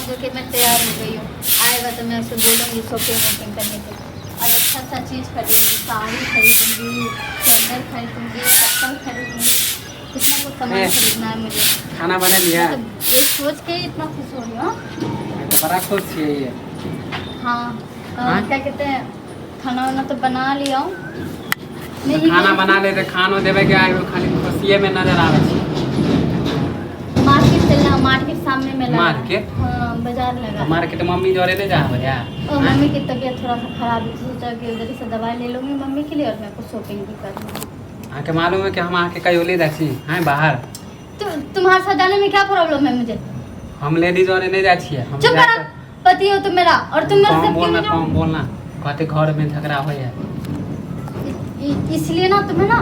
समझो कि मैं तैयार हो गई हूँ। आएगा तो मैं उसे बोलूँगी शॉपिंग वॉपिंग करने के लिए। अब अच्छा अच्छा चीज़ खरीदूँगी, साड़ी खरीदूँगी, सैंडल खरीदूँगी, चप्पल खरीदूँगी, कितना कुछ सामान खरीदना है मुझे। खाना बना लिया? मतलब ये सोच के ही इतना खुश हो रही हूँ। तो बड़ा खुश है ये। हाँ हाँ? क्या कहते हैं, खाना वाना तो बना लिया हूँ। तो खाना बना ले तो खानो देवे के आए खाली खुशिये में नजर आवे छी। मार्केट चलना, मार्केट सामने में लगा है। मार्केट? हाँ बाजार लगा है। मार्केट मम्मी जोरे ले जा भैया। और मम्मी की तबीयत थोड़ा सा खराब है, तो सोचा कि उधर से दवाई ले लूँगी मम्मी के लिए और मैं कुछ शॉपिंग भी कर लूँगी। आके मालूम है कि हम आके कहीं ले जाची हैं बाहर। तो तुम्हारे साथ जाने में क्या प्रॉब्लम है मुझे? हम लेडीज जोरे नहीं जाची है। हम चुप करा, पति हो तुम मेरा और तुम मेरे से क्यों नहीं कम बोलना कहते घर में झगड़ा हो है। इसलिए ना तुम्हें ना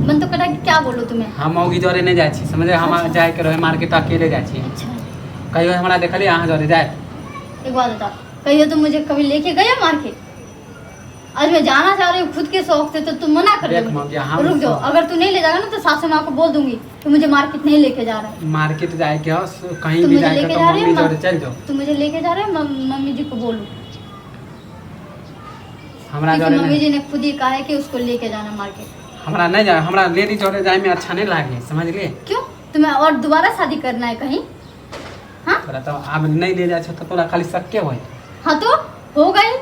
मन तो करा कि क्या बोलूँ तुम्हें। हम मौगी जोरे नहीं जाची समझे। हम अच्छा। जाए के रहे मार्केट अकेले जाची। अच्छा कहियो हमरा देखली अहाँ जोरे जाए। एक बात बताओ, कहियो तुम मुझे कभी लेके गए मार्केट? आज मैं जाना चाह रही हूँ खुद के शौक से, तो तुम मना कर देख रहे मौगी, हो। हम रुक जाओ, अगर तू नहीं ले जाएगा ना तो सासू माँ को बोल दूंगी कि मुझे मार्केट नहीं लेके जा रहा है। मार्केट जाए के हो कहीं तुम भी मुझे जाए के लेके तो जा रहे मम्मी हो? जोरे चल जाओ। तुम मुझे लेके जा रहे हो, मम्मी जी को बोलूँ? हमरा क्योंकि जोरे मम्मी नहीं। जी ने खुद ही कहा है कि उसको लेके जाना मार्केट। हमरा नहीं जाए, हमरा लेडीज जोरे जाए में अच्छा नहीं लागे समझ लिए। क्यों, तुम्हें और दोबारा शादी करना है कहीं? हाँ तोरा तो अब नहीं ले जाए तो तोरा खाली सक्के होई। हाँ तो हो गई।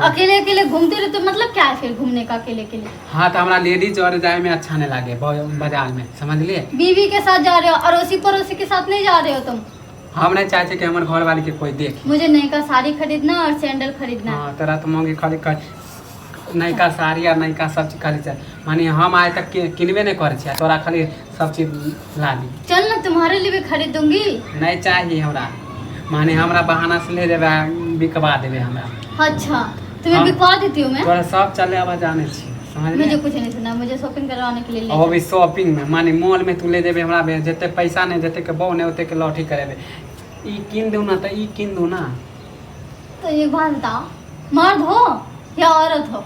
अकेले अकेले घूमते रहे तो मतलब क्या है फिर घूमने का अकेले अकेले? हाँ तो हमरा लेडीज जोरे जाए में अच्छा नहीं लागे बाजार में समझ लिए। बीवी के साथ जा रहे हो, अड़ोसी पड़ोसी के साथ नहीं जा रहे हो तुम? हम नहीं चाहते कि हमारे घर वाले के कोई देखे। मुझे नई का साड़ी खरीदना और सैंडल खरीदना है। हाँ तेरा तो मौगी खाली नयका साड़ी और नयका सब चीज खाली चाहिए। मानी हम आए तक किनबे नहीं करे छियै, तोरा खाली सब चीज ला दी। चल ना तुम्हारे लिए भी खरीद दूंगी। नहीं चाहिए हमरा। माने हमरा बहाना से ले देवे बिकवा देवे हमरा। अच्छा तुम्हें हाँ। बिकवा देती हूँ मैं। तोरा सब चले अब जाने छी समझ मुझे लिए। कुछ नहीं सुना, मुझे शॉपिंग करवाने के लिए ले और भी शॉपिंग में माने मॉल में तू ले देवे हमरा जते पैसा नहीं जते के बहु नहीं ओते के लॉटरी करेबे। ई किन दू ना तो ई किन दू ना। तो ये बात बताओ, मर्द हो या औरत हो?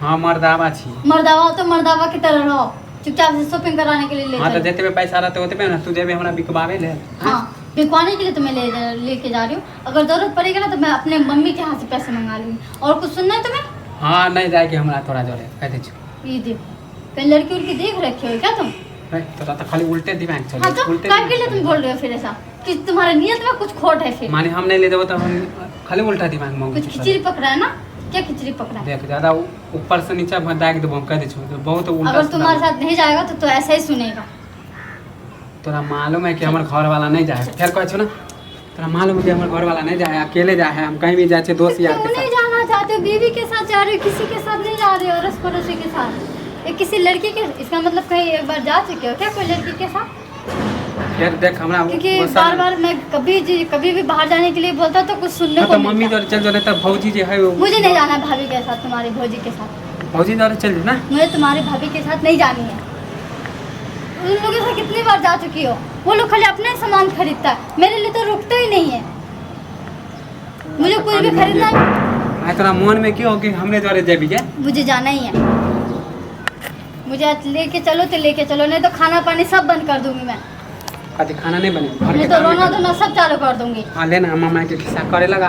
हाँ मर्दावा छी। मर्दावा हो तो मर्दावा की तरह रहो, चुपचाप से शॉपिंग कराने के लिए ले हाँ तो चलो। जते पे पैसा रहते होते पे ना तू देवे हमरा बिकवावे ले। हाँ बिकवाने के लिए तो मैं लेके जा रही हूँ। अगर जरूरत पड़ेगा ना तो मैं अपने मम्मी के हाथ से पैसे मंगा लूंगी। और कुछ सुनना है तुम्हें? हाँ नहीं जाए के हमरा तोरा जोरे कह दे छु। ये देखो, कहीं लड़की उड़की देख रखे हो क्या तुम? तोरा तो खाली उल्टे दिमाग चले। हाँ तो उल्टे काय के लिए दिमाग तुम बोल रहे हो फिर ऐसा कि तुम्हारे नियत में कुछ खोट है फिर? माने हम नहीं ले देबो तो हम खाली उल्टा दिमाग में कुछ खिचड़ी पकड़ा है ना? क्या खिचड़ी पकड़ा है? देख ज्यादा ऊपर से नीचे दाग देबो हम कह दे छु तो बहुत उल्टा अगर सीधा तुम्हारे बोल। साथ नहीं जाएगा तो ऐसा ही सुनेगा। तोरा मालूम है कि हमारे घर वाला नहीं जाए फिर कह छु ना। तोरा मालूम है कि हमारे घर वाला नहीं जाए अकेले जाए हम कहीं भी जाए दोस्त यार क्यों के नहीं साथ। जाना चाहते हो? बीवी के साथ जा रहे हो, किसी के साथ नहीं जा रहे हो, अड़ोस पड़ोसी के साथ। ये किसी लड़की के, इसका मतलब कहीं एक बार जा चुके हो क्या कोई लड़की के साथ? फिर देख हमरा क्योंकि वो सब- बार बार मैं कभी भी बाहर जाने के लिए बोलता तो कुछ सुनने हाँ को तो मम्मी मिलता। जोरे चल जोरे तब भौजी जे है वो- मुझे नहीं जाना भाभी के साथ, तुम्हारी भौजी के साथ। भौजी जोरे चल जो ना। मुझे तुम्हारी भाभी के साथ नहीं जानी है। उन लोगों से कितनी बार जा चुकी हो, वो लोग खाली अपना ही सामान खरीदता है, मेरे लिए तो रुकते ही नहीं है। मुझे कुछ भी खरीदना है, आ तोरा मन में क्यों कि हमने जोरे जेबी के। मुझे जाना ही है। मुझे आज लेके चलो तो लेके चलो, नहीं तो खाना पानी सब बंद कर दूंगी मैं। कभी खाना नहीं बने घर नहीं के तो काम में रोना कर। धोना सब चालू कर दूंगी। हाँ लेना मामा के खिस्सा करे लगा।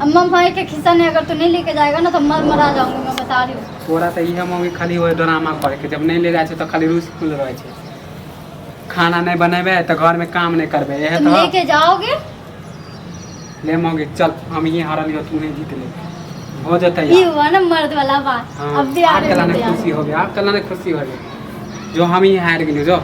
अम्मा भाई के खिस्सा नहीं, अगर तू नहीं लेके जाएगा ना तो मरा जाऊंगी, मैं बता रही हूँ। तोरा तो इहे मौगी खाली वो ड्रामा करे के जब नहीं ले जाए तो खाली रूस खुल रहे छे। खाना नहीं बनेबे तो घर में काम नहीं करबे यह तुम तो लेके जाओगे? ले मौगी चल हम ये हारल हो तू नहीं जीत ले हो जाता ये यार। हुआ ना मर्द वाला बात। हाँ, अब भी आ आप रहे हो कलाने तैयार। खुशी हो गया आप कलाने खुशी हो गया जो हम ही हार गेलियो जो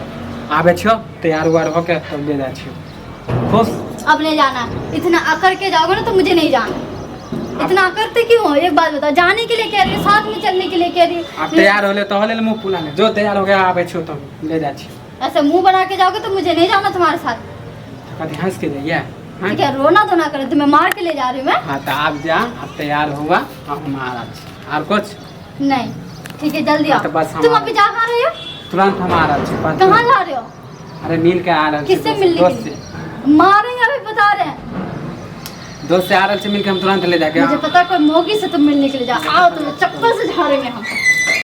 आबे छो तैयार उआर होके तब ले जाए छियो खुश। अब नहीं जाना, इतना अकड़ के जाओगे ना तो मुझे नहीं जाना। इतना अकड़ते क्यों हो? एक बात बताओ, जाने के लिए कह रही है, साथ में चलने के लिए कह रही आप है। तैयार होले तो होले मुंह फुला ले जो तैयार हो गया आबे छो तो ले जाए छियो। ऐसे मुंह बना के जाओगे तो मुझे नहीं जाना तुम्हारे साथ। कभी हंस के जाइए हाँ? ठीक है, रोना धोना करे, तुम्हें मार के ले जा रही हूँ मैं। हाँ तो आप जा आप तैयार हुआ अब हम आ रहा छी। और कुछ नहीं ठीक है, जल्दी हाँ, आओ। तो बस हम तुम आ अभी जा कहाँ रहे हो? तुरंत हम आ रहा छी बात कहाँ नहीं। जा रहे हो? अरे मिल के आ रहा छी किससे दोस्त- मिलने दोस्त के से लिए? मारेंगे अभी, बता रहे हैं। दोस्त से आ रहा छी मिल के हम तुरंत ले जाके मुझे पता है कोई मोगी से तुम मिलने के लिए जाओ। आओ, तुम्हें चप्पल से झाड़ेंगे हम।